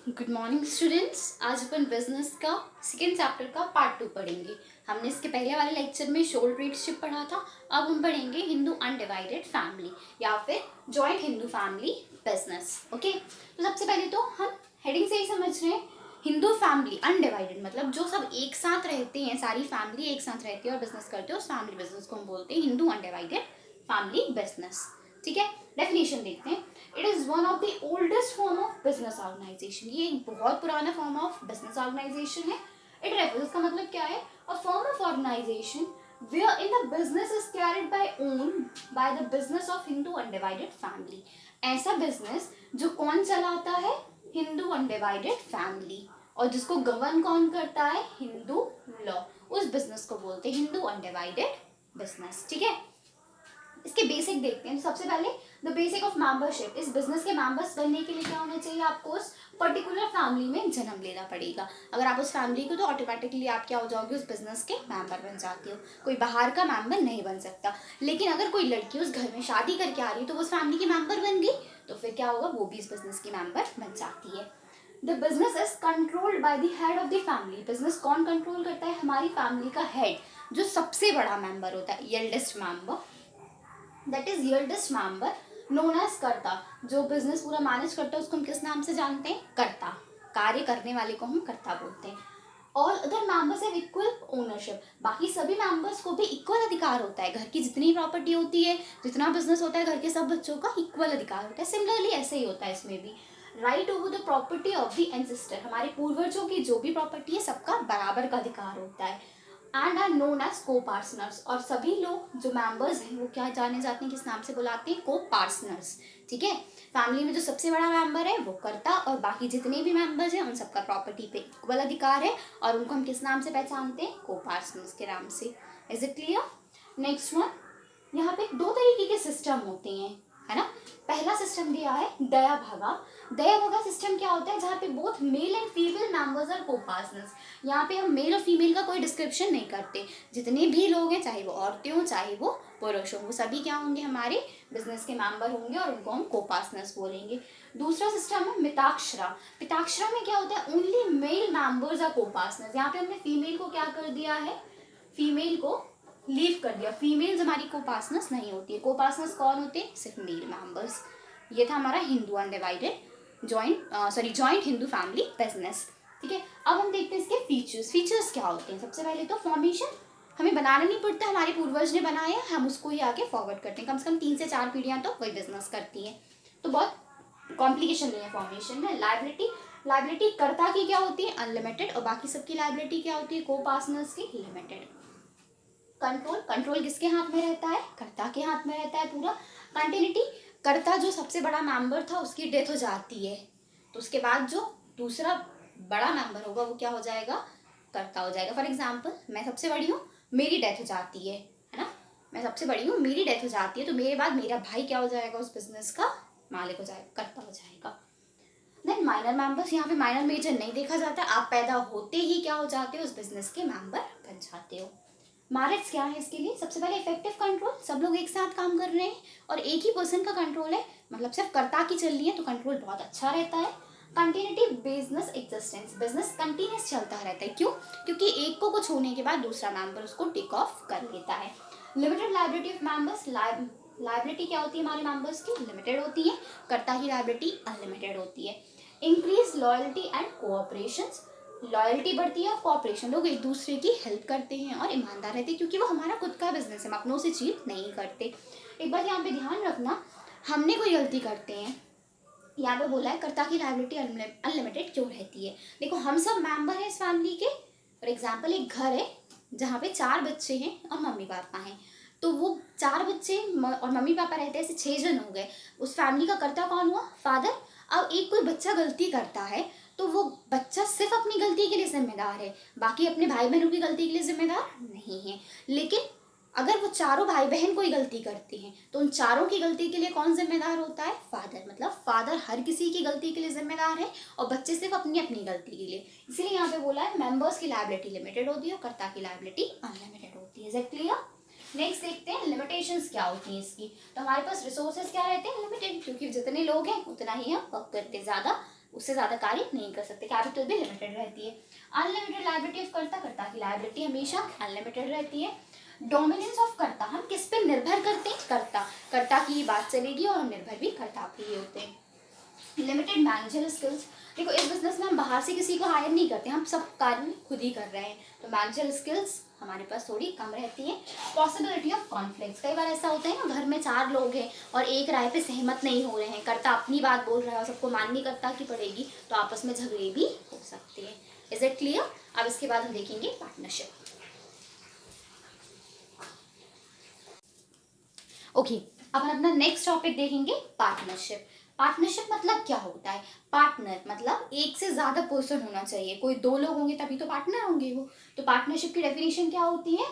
Good morning students. आज अपन business का second chapter का पार्ट 2 पढ़ेंगे। हमने इसके पहले वाले लेक्चर में शोल ट्रेडशिप पढ़ा था। अब हम पढ़ेंगे हिंदू अनडिवाइडेड फैमिली या फिर joint Hindu family business. Okay, तो सबसे पहले तो हम हेडिंग से ही समझ रहे हैं। हिंदू फैमिली अनडिवाइडेड मतलब जो सब एक साथ रहते हैं, सारी फैमिली एक साथ रहती है और बिजनेस करते हैं, उस फैमिली बिजनेस को हम बोलते हैं हिंदू अनडिवाइडेड फैमिली बिजनेस। ठीक है, डेफिनेशन देखते हैं। It is one of the oldest form of business organisation. ये एक बहुत पुराना फॉर्म ऑफ बिजनेस ऑर्गेनाइजेशन है। इट रेफर्स का मतलब क्या है? A form of organisation wherein the business is carried by own by the business of Hindu undivided family. ऐसा बिजनेस जो कौन चलाता है? Hindu undivided family. और जिसको गवर्न कौन करता है? हिंदू लॉ। उस बिजनेस को बोलते हैं हिंदू अनडिवाइडेड बिजनेस। ठीक है, इसके बेसिक देखते हैं। तो सबसे पहले द बेसिक ऑफ मेंबरशिप। इस बिजनेस के मेंबर्स बनने के लिए क्या होना चाहिए? आपको उस पर्टिकुलर फैमिली में जन्म लेना पड़ेगा। अगर आप उस फैमिली को, तो ऑटोमेटिकली आप क्या हो जाओगे? उस बिजनेस के मेंबर बन जाते हो। कोई बाहर का मेंबर नहीं बन सकता। लेकिन अगर कोई लड़की उस घर में शादी करके आ रही है तो वो उस फैमिली की मेंबर बन गई, तो फिर क्या होगा? वो भी इस बिजनेस की मेंबर बन जाती है। The business is controlled by the head of the family. Business कौन कंट्रोल करता है? हमारी फैमिली का हेड, जो सबसे बड़ा मेंबर होता है, eldest member, that is eldest member known as karta. जो बिजनेस पूरा मैनेज करता है उसको हम किस नाम से जानते हैं? कर्ता। कार्य करने वाले को हम कर्ता बोलते हैं। All other members have equal ownership. बाकी सभी मेंबर्स को भी इक्वल अधिकार होता है। घर की जितनी प्रॉपर्टी होती है, जितना बिजनेस होता है, घर के सब बच्चों का इक्वल अधिकार होता है। सिमिलरली ऐसे ही होता है इसमें भी। Right over the property of the ancestor. हमारे पूर्वजों की जो भी प्रॉपर्टी है, सबका बराबर का अधिकार होता है। एंड आर नोन एज को पार्टनर्स। और सभी लोग जो मेंबर्स हैं वो क्या जाने जाते हैं? किस नाम से बुलाते हैं? को पार्टनर्स। ठीक है, फैमिली में जो सबसे बड़ा मेंबर है वो कर्ता, और बाकी जितने भी मेंबर्स हैं उन सबका प्रॉपर्टी पे इक्वल अधिकार है, और उनको हम किस नाम से पहचानते हैं? को पार्टनर्स के नाम से। Is it clear? Next one, यहाँ पे दो तरीके के सिस्टम होते हैं, है ना। पहला सिस्टम दिया है दया भगा। दया भगा सिस्टम क्या होता है? जहाँ पे both male and female members are copartners. यहाँ पे हम मेल और फीमेल का कोई डिस्क्रिप्शन नहीं करते। जितने भी लोग हैं, चाहे वो औरतें हों चाहे वो पुरुष हों, वो सभी क्या होंगे? हमारे बिजनेस के मेंबर होंगे, और उनको हम को पार्टनर्स बोलेंगे। दूसरा सिस्टम है मिताक्षरा। मिताक्षरा में क्या होता है? Only male members are copartners. यहाँ पे हमने फीमेल को क्या कर दिया है? फीमेल को लीव कर दिया। फीमेल्स हमारी को पार्टनर्स नहीं होती है। को पार्टनर्स कौन होते हैं? सिर्फ मेल मेंबर्स। ये था हमारा Hindu undivided joint Hindu family business. ठीक है, अब हम देखते हैं इसके फीचर्स। फीचर्स क्या होते हैं? सबसे पहले तो फॉर्मेशन हमें बनाना नहीं पड़ता, हमारे पूर्वज ने बनाया, हम उसको ही आगे फॉरवर्ड करते हैं। कम से कम 3 से 4 पीढ़ियां तो वही बिजनेस करती हैं, तो बहुत कॉम्प्लिकेशन नहीं है फॉर्मेशन में। लाइबिलिटी, लाइबिलिटी कर्ता की क्या होती है? अनलिमिटेड, और बाकी सबकी लाइबिलिटी क्या होती है? को पार्टनर्स की लिमिटेड। कंट्रोल, कंट्रोल किसके हाथ में रहता है? कर्ता के हाथ में रहता है पूरा। कंटिन्यूटी, कर्ता जो सबसे बड़ा मेंबर था उसकी डेथ हो जाती है, तो उसके बाद जो दूसरा बड़ा मेंबर होगा वो क्या हो जाएगा? कर्ता हो जाएगा। फॉर एग्जाम्पल, मैं सबसे बड़ी हूँ, मेरी डेथ हो जाती है ना। मैं सबसे बड़ी हूँ, मेरी डेथ हो जाती है, तो मेरे बाद मेरा भाई क्या हो जाएगा? उस बिजनेस का मालिक हो जाएगा, कर्ता हो जाएगा। देन माइनर मेंबर्स, यहाँ पे माइनर मेजर नहीं देखा जाता। आप पैदा होते ही क्या हो जाते हो? उस बिजनेस के मेंबर बन जाते हो। मेरिट्स क्या है इसके लिए? सबसे पहले इफेक्टिव कंट्रोल, सब लोग एक साथ काम कर रहे हैं और एक ही पर्सन का कंट्रोल है, मतलब सिर्फ कर्ता की चल रही है, तो कंट्रोल बहुत अच्छा रहता है। Continuity business existence, business continuous चलता रहता है। क्यों? क्योंकि एक को कुछ होने के बाद दूसरा मेंबर उसको टेक ऑफ कर लेता है। Limited liability of members, liability क्या होती है? हमारे मेंबर्स की लिमिटेड होती है, कर्ता की लाइबिलिटी अनलिमिटेड होती है। Increase loyalty and cooperation, loyalty बढ़ती है और कोऑपरेशन, लोग एक दूसरे की हेल्प करते हैं और ईमानदार रहते हैं, क्योंकि वो हमारा खुद का बिजनेस है, हम अपनों से चीट नहीं करते। एक बात यहाँ पे ध्यान रखना, हमने कोई गलती करते हैं, यहाँ पे बोला है कर्ता की लायबिलिटी अनलिमिटेड क्यों रहती है? देखो, हम सब मेंबर हैं इस फैमिली के। फॉर एग्जाम्पल, एक घर है जहाँ पे 4 बच्चे हैं और मम्मी पापा हैं, तो वो 4 बच्चे और मम्मी पापा रहते हैं, ऐसे 6 जन हो गए। उस फैमिली का कर्ता कौन हुआ? फादर। अब एक कोई बच्चा गलती करता है तो वो बच्चा सिर्फ अपनी गलती के लिए जिम्मेदार है, बाकी अपने भाई बहनों की गलती के लिए जिम्मेदार नहीं है। लेकिन अगर वो चारों भाई बहन कोई गलती करते हैं तो उन चारों की गलती के लिए कौन जिम्मेदार होता है? फादर। मतलब फादर हर किसी की गलती के लिए जिम्मेदार है और बच्चे सिर्फ अपनी अपनी गलती के लिए। इसीलिए यहाँ पे बोला है मेंबर्स की लायबिलिटी लिमिटेड होती है और कर्ता की लायबिलिटी अनलिमिटेड होती है। Is it clear? नेक्स्ट देखते हैं लिमिटेशंस क्या होती हैं इसकी। तो हमारे पास रिसोर्सेज क्या रहते हैं? लिमिटेड, क्योंकि जितने लोग हैं उतना ही हम वर्क करते, ज़्यादा उससे ज़्यादा कार्य नहीं कर सकते। कैपिटल भी लिमिटेड रहती है। अनलिमिटेड लायबिलिटी ऑफ कर्ता, कर्ता की लायबिलिटी हमेशा अनलिमिटेड रहती है। डोमिनेंस ऑफ कर्ता, हम किस पे निर्भर करते हैं? कर्ता, कर्ता की बात चलेगी और हम निर्भर भी कर्ता पे ही होते हैं। लिमिटेड मैनेजर स्किल्स, देखो इस बिजनेस में हम बाहर से किसी को हायर नहीं करते, हम सब कार्य खुद ही कर रहे हैं, तो मैनेजर स्किल्स हमारे पास थोड़ी कम रहती है। पॉसिबिलिटी ऑफ कॉन्फ्लिक्ट्स, कई बार ऐसा होता है ना, घर में 4 लोग हैं और एक राय पे सहमत नहीं हो रहे हैं, कर्ता अपनी बात बोल रहा है और सबको माननी कर्ता की पड़ेगी, तो आपस में झगड़े भी हो सकते हैं। Is it clear? अब इसके बाद हम देखेंगे पार्टनरशिप। ओके, अब हम अपना नेक्स्ट टॉपिक देखेंगे पार्टनरशिप। पार्टनरशिप मतलब क्या होता है? पार्टनर मतलब एक से ज्यादा पर्सन होना चाहिए, कोई 2 लोग होंगे तभी तो पार्टनर होंगे वो। तो पार्टनरशिप की डेफिनेशन क्या होती है?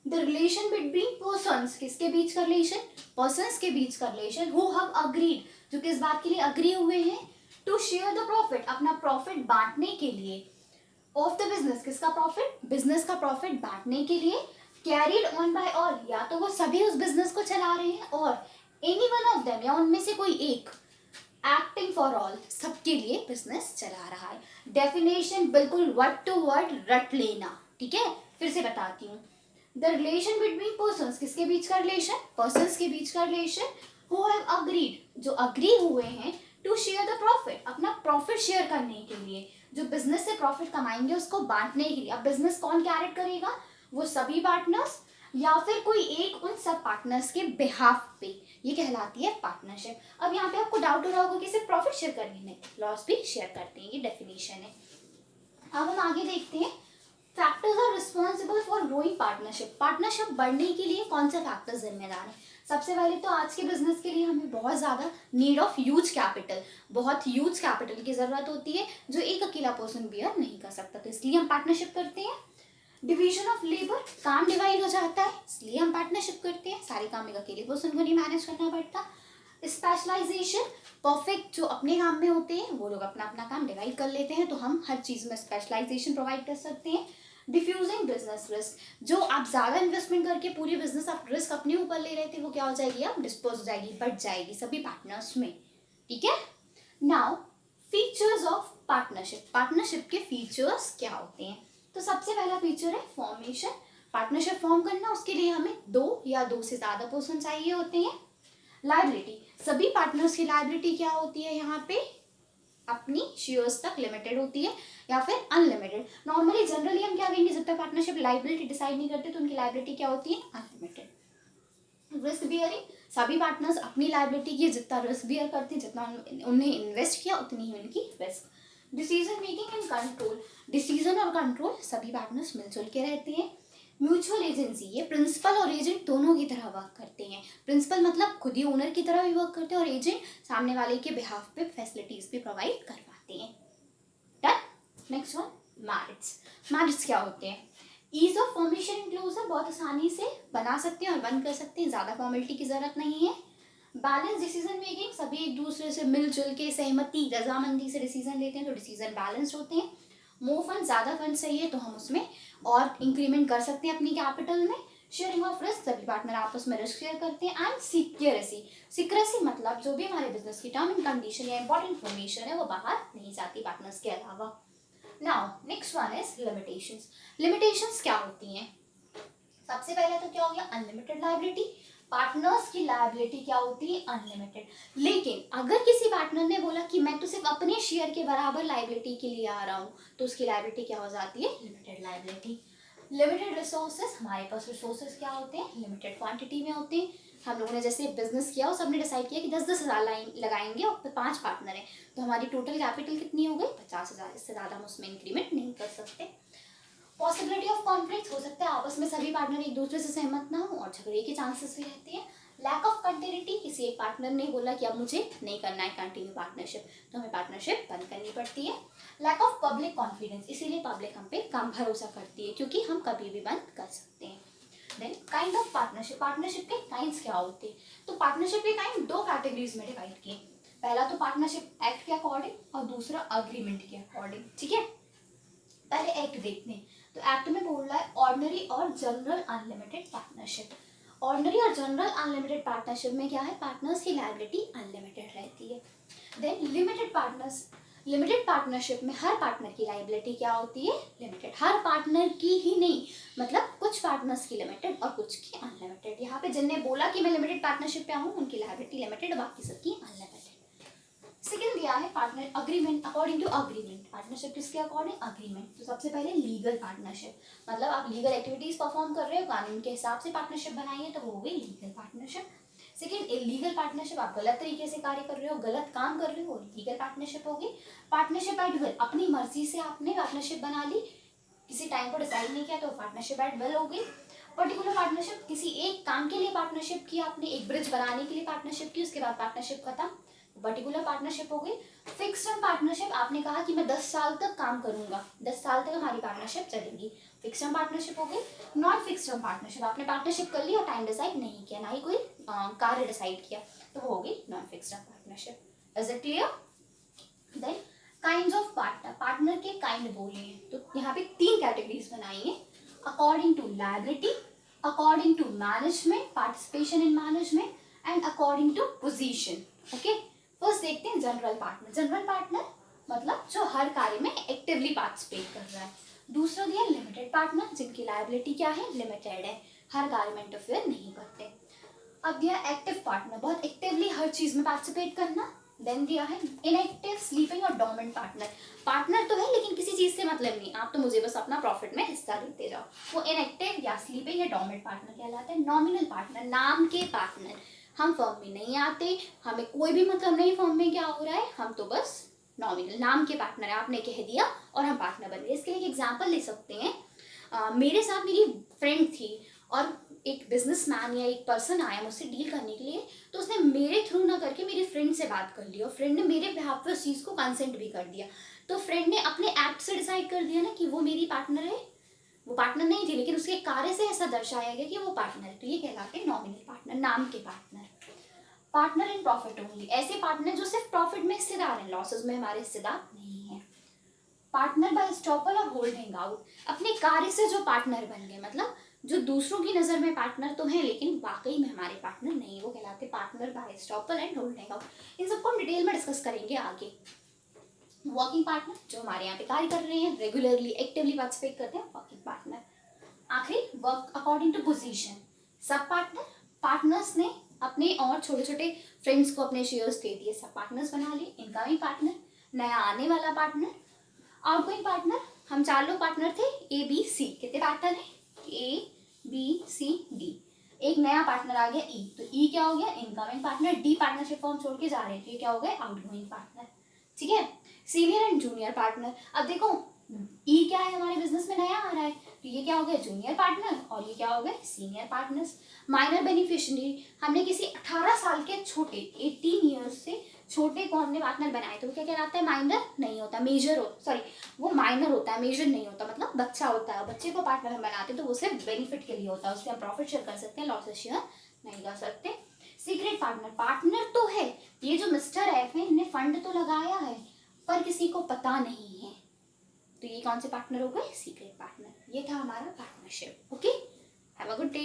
द रिलेशन बिटवीन पर्सन्स, किसके बीच का रिलेशन? पर्सन्स के बीच का रिलेशन, हु हैव अग्रीड, जो किस बात के लिए अग्री हुए हैं? टू शेयर द प्रॉफिट, अपना प्रॉफिट बांटने के लिए। ऑफ द बिजनेस, किसका प्रॉफिट? बिजनेस का प्रॉफिट बांटने के लिए। कैरिड ऑन बाय ऑल, या तो वो सभी उस बिजनेस को चला रहे हैं, और एनी वन ऑफ देम, या उनमें से कोई एक, एक्टिंग फॉर ऑल, सबके लिए बिजनेस चला रहा है। डेफिनेशन बिल्कुल वर्ड टू वर्ड रट लेना, ठीक है? फिर से बताती हूँ। द रिलेशन बिटवीन पर्सन्स, किसके बीच का रिलेशन? पर्सन्स के बीच का रिलेशन। हु हैव अग्रीड, जो अग्री हुए हैं, टू शेयर द प्रॉफिट, अपना प्रॉफिट शेयर करने के लिए, जो बिजनेस से प्रॉफिट कमाएंगे उसको बांटने के लिए। अब बिजनेस कौन कैरेट करेगा? वो सभी पार्टनर्स या फिर कोई एक उन सब पार्टनर्स के बिहाफ पे, ये कहलाती है पार्टनरशिप। अब यहाँ पे आपको डाउट हो रहा होगा कि सिर्फ प्रॉफिट शेयर करनी, नहीं, लॉस भी शेयर करते हैं, ये डेफिनेशन है। अब हम आगे देखते हैं, factors are responsible for growing partnership. Partnership बढ़ने के लिए कौन से फैक्टर्स जिम्मेदार हैं? सबसे पहले तो आज के बिजनेस के लिए हमें बहुत ज़्यादा नीड ऑफ ह्यूज कैपिटल, बहुत ह्यूज कैपिटल की ज़रूरत होती है, जो एक अकेला पर्सन बियर नहीं कर सकता, तो इसलिए हम पार्टनरशिप करते हैं। डिवीजन ऑफ लेबर, काम डिवाइड हो जाता है, इसलिए हम पार्टनरशिप करते हैं, सारे काम एक अकेले पर्सन को नहीं मैनेज करना पड़ता। स्पेशलाइजेशन, परफेक्ट जो अपने काम में होते हैं वो लोग अपना अपना काम डिवाइड कर लेते हैं, तो हम हर चीज़ में स्पेशलाइजेशन प्रोवाइड कर सकते हैं। डिफ्यूजिंग बिजनेस रिस्क, जो आप ज़्यादा इन्वेस्टमेंट करके पूरी बिजनेस आप रिस्क अपने ऊपर ले रहे थे, वो क्या हो जाएगी? अब डिस्पोज हो जाएगी, बढ़ जाएगी सभी पार्टनर्स में, ठीक है? Now features of partnership, partnership के फीचर्स क्या होते हैं? तो सबसे पहला फीचर है फॉर्मेशन, पार्टनरशिप फॉर्म करना, उसके लिए हमें 2 या 2 से ज़्यादा पर्सन चाहिए होते हैं। लायबिलिटी, सभी पार्टनर्स की लायबिलिटी क्या होती है यहाँ पे? अपनी शेयर्स तक लिमिटेड होती है या फिर अनलिमिटेड। नॉर्मली जनरली हम क्या कहेंगे, जब तक पार्टनरशिप लायबिलिटी डिसाइड नहीं करते तो उनकी लायबिलिटी क्या होती है? अनलिमिटेड। रिस्क बियरिंग, सभी पार्टनर्स अपनी लायबिलिटी की जितना रिस्क बियर करते हैं, जितना उन्हें इन्वेस्ट किया उतनी ही उनकी risk. Decision making and control, decision और कंट्रोल सभी पार्टनर्स मिलजुल के रहते हैं। म्यूचुअल एजेंसी, ये प्रिंसिपल और एजेंट दोनों की तरह वर्क करते हैं। प्रिंसिपल मतलब खुद ही ओनर की तरह भी वर्क करते हैं, और एजेंट सामने वाले के बिहाफ पे फैसिलिटीज भी प्रोवाइड करवाते हैं। Done. Next one, merits. Merits क्या होते हैं? Ease of formation and closure, बहुत आसानी से बना सकते हैं और बंद कर सकते हैं, ज़्यादा फॉर्मेलिटी की जरूरत नहीं है। बैलेंस डिसीजन मेकिंग, सभी एक दूसरे से मिलजुल के सहमति रजामंदी से डिसीजन लेते हैं, तो डिसीजन बैलेंस्ड होते हैं। मोर फंड, ज़्यादा फंड चाहिए तो हम उसमें और इंक्रीमेंट कर सकते हैं अपनी कैपिटल में। शेयरिंग ऑफ रिस्क, सभी पार्टनर आपस में रिस्क शेयर करते हैं। एंड सिक्योरेसी, सिक्रेसी मतलब जो भी हमारे बिजनेस की टर्म एंड कंडीशन या इंपॉर्टेंट इन्फॉर्मेशन है वो बाहर नहीं जाती पार्टनर्स के अलावा। Now next one is limitations. Limitations क्या होती हैं? सबसे पहले तो क्या हो गया? अनलिमिटेड लायबिलिटी, पार्टनर्स की लायबिलिटी क्या होती है? अनलिमिटेड। लेकिन अगर किसी पार्टनर ने बोला कि मैं तो सिर्फ अपने शेयर के बराबर लायबिलिटी के लिए आ रहा हूँ, तो उसकी लायबिलिटी क्या हो जाती है? Limited liability. लिमिटेड रिसोर्सेज, हमारे पास रिसोर्सेज क्या होते हैं? लिमिटेड क्वांटिटी में होते हैं। हम लोगों ने जैसे बिजनेस किया और सबने डिसाइड किया कि 10-10 हज़ार लगाएंगे और 5 पार्टनर हैं, तो हमारी टोटल कैपिटल कितनी हो गई? 50,000। इससे ज़्यादा हम उसमें इंक्रीमेंट नहीं कर सकते। पॉसिबिलिटी ऑफ कॉन्फ्लिक्ट, हो सकता है आपस में सभी पार्टनर एक दूसरे से सहमत ना हो और झगड़े के चांसेस भी रहते हैं। लैक ऑफ कंटिन्यूटी, किसी एक पार्टनर ने बोला कि अब मुझे नहीं करना है कंटिन्यू पार्टनरशिप, तो हमें पार्टनरशिप बंद करनी पड़ती है। लैक ऑफ पब्लिक कॉन्फिडेंस, इसीलिए पब्लिक हम पे कम भरोसा करती है, क्योंकि हम कभी भी बंद कर सकते हैं। Then kind of partnership, partnership के काइंड्स क्या होते हैं? तो पार्टनरशिप के काइंड 2 कैटेगरीज में डिवाइड किए। पहला तो पार्टनरशिप एक्ट के अकॉर्डिंग और दूसरा अग्रीमेंट के अकॉर्डिंग, ठीक है? पहले एक्ट देखते हैं। तो एक्ट में बोल रहा है ऑर्डिनरी और जनरल अनलिमिटेड पार्टनरशिप। ऑर्डिनरी और जनरल अनलिमिटेड पार्टनरशिप में क्या है? पार्टनर्स की लायबिलिटी अनलिमिटेड रहती है। Then limited partners, limited partnership में हर पार्टनर की लायबिलिटी क्या होती है, लिमिटेड। हर पार्टनर की ही नहीं, मतलब कुछ पार्टनर्स की लिमिटेड और कुछ की अनलिमिटेड। यहाँ पे जिनने बोला कि मैं लिमिटेड पार्टनरशिप पे आऊँ उनकी लायबिलिटी लिमिटेड, बाकी सबकी अनलिमिटेड। सेकंड दिया है partner agreement according to agreement. Partnership किसके अकॉर्डिंग, अग्रीमेंट। तो सबसे पहले लीगल पार्टनरशिप, मतलब आप लीगल एक्टिविटीज परफॉर्म कर रहे हो, कानून के हिसाब से पार्टनरशिप बनाई है तो वो हो गई legal partnership. Second illegal partnership, आप गलत तरीके से कार्य कर रहे हो, गलत काम कर रहे हो, लीगल पार्टनरशिप होगी। पार्टनरशिप एट विल, अपनी मर्जी से आपने पार्टनरशिप बना ली, किसी टाइम को डिसाइड नहीं किया तो पार्टनरशिप एट विल हो गई। पर्टिकुलर पार्टनरशिप, किसी एक काम के लिए पार्टनरशिप की आपने, एक ब्रिज बनाने के लिए पार्टनरशिप की, उसके बाद पार्टनरशिप खत्म, पर्टिकुलर पार्टनरशिप हो गई। फिक्स टर्म पार्टनरशिप, आपने कहा कि मैं 10 साल तक काम करूंगा, 10 साल तक हमारी पार्टनरशिप चलेगी, फिक्स टर्म पार्टनरशिप हो गई। नॉन फिक्स टर्म पार्टनरशिप, आपने पार्टनरशिप कर ली और टाइम डिसाइड नहीं किया, ना ही कोई कार्य डिसाइड किया, तो वो होगी non fix term partnership. Is it clear? Then kinds of partner, partner के काइंड बोले हैं तो यहाँ पे 3 कैटेगरीज बनाई है, according to liability, according to management, participation in management, and according to position. Okay, first देखते हैं जनरल पार्टनर। जनरल पार्टनर मतलब जो हर कार्य में एक्टिवली पार्टिसिपेट कर रहा है। दूसरा दिया लिमिटेड पार्टनर, जिनकी लायबिलिटी क्या है, लिमिटेड है, हर कार्य में इंटरफेयर नहीं करते। अब दिया एक्टिव पार्टनर, बहुत एक्टिवली हर चीज में पार्टिसिपेट करना। देन दिया है इनएक्टिव, स्लीपिंग और डोमेंट पार्टनर, पार्टनर तो है लेकिन किसी चीज से मतलब नहीं, आप तो मुझे बस अपना प्रॉफिट में हिस्सा देते जाओ, वो इनएक्टिव या स्लीपिंग या डोमेंट पार्टनर कहलाता है। नॉमिनल पार्टनर, नाम के पार्टनर, हम फर्म में नहीं आते, हमें कोई भी मतलब नहीं फर्म में क्या हो रहा है, हम तो बस नॉमिनल नाम के पार्टनर है, आपने कह दिया और हम पार्टनर बन गए। इसके लिए एक एग्जाम्पल ले सकते हैं, मेरे साथ मेरी फ्रेंड थी और एक बिजनेसमैन या एक पर्सन आया मुझसे डील करने के लिए, तो उसने मेरे थ्रू ना करके मेरी फ्रेंड से बात कर ली और फ्रेंड ने मेरे बिहाफ पे उस चीज़ को कंसेंट भी कर दिया। तो फ्रेंड ने अपने एक्ट से डिसाइड कर दिया ना कि वो मेरी पार्टनर है, वो पार्टनर नहीं थी लेकिन उसके कार्य से ऐसा दर्शाया गया कि वो पार्टनर है, तो ये कहलाते हैं नॉमिनल पार्टनर, नाम के partner. Partner in profit only, ऐसे पार्टनर जो सिर्फ प्रॉफिट में हिस्सेदार हैं, लॉसेस में हमारे हिस्सेदार नहीं है। पार्टनर बाय स्टॉपर और होल्डिंग आउट, अपने कार्य से जो पार्टनर बन गए, मतलब जो दूसरों की नज़र में पार्टनर तो है लेकिन वाकई में हमारे पार्टनर नहीं, वो कहलाते partner by estoppel and holding out. इन सबको हम डिटेल में डिस्कस करेंगे आगे। वर्किंग पार्टनर, जो हमारे यहाँ पे कार्य कर रहे हैं, रेगुलरली एक्टिवली पार्टिसिपेट करते हैं, वर्किंग पार्टनर। आखिरी work according to position, sub partner, partners ने अपने और छोटे छोटे फ्रेंड्स को अपने शेयर्स दे दिए, सब पार्टनर्स बना लिए। इनकमिंग पार्टनर, नया आने वाला पार्टनर। आउटगोइंग पार्टनर, हम 4 लोग पार्टनर थे, ए बी सी, कितने पार्टनर है, ए बी सी डी, एक नया पार्टनर आ गया ई, तो ई क्या हो गया, incoming partner. D partnership form छोड़ के जा रहे हैं तो ये क्या हो गया, आउटगोइंग पार्टनर। ठीक है, सीनियर एंड जूनियर पार्टनर, अब देखो ई क्या है, हमारे बिजनेस में नया आ रहा है तो ये क्या हो गया, जूनियर पार्टनर, और ये क्या हो गए, सीनियर पार्टनर्स। माइनर बेनिफिशियरी, हमने किसी 18 साल के छोटे, 18 ईयर्स से छोटे को हमने पार्टनर बनाए तो वो क्या कहलाता है, माइनर नहीं होता, मेजर हो, सॉरी वो माइनर होता है, मेजर नहीं होता, मतलब बच्चा होता है। बच्चे को पार्टनर हम बनाते हैं तो वो सिर्फ बेनिफिट के लिए होता है, उससे हम प्रॉफिट शेयर कर सकते हैं, लॉसेस शेयर नहीं कर सकते। सीक्रेट पार्टनर, पार्टनर तो है, ये जो मिस्टर एफ है इन्हें फंड तो लगाया है पर किसी को पता नहीं है, तो ये कौन से पार्टनर हो गए, सीक्रेट पार्टनर। ये था हमारा partnership. Okay, have a good day.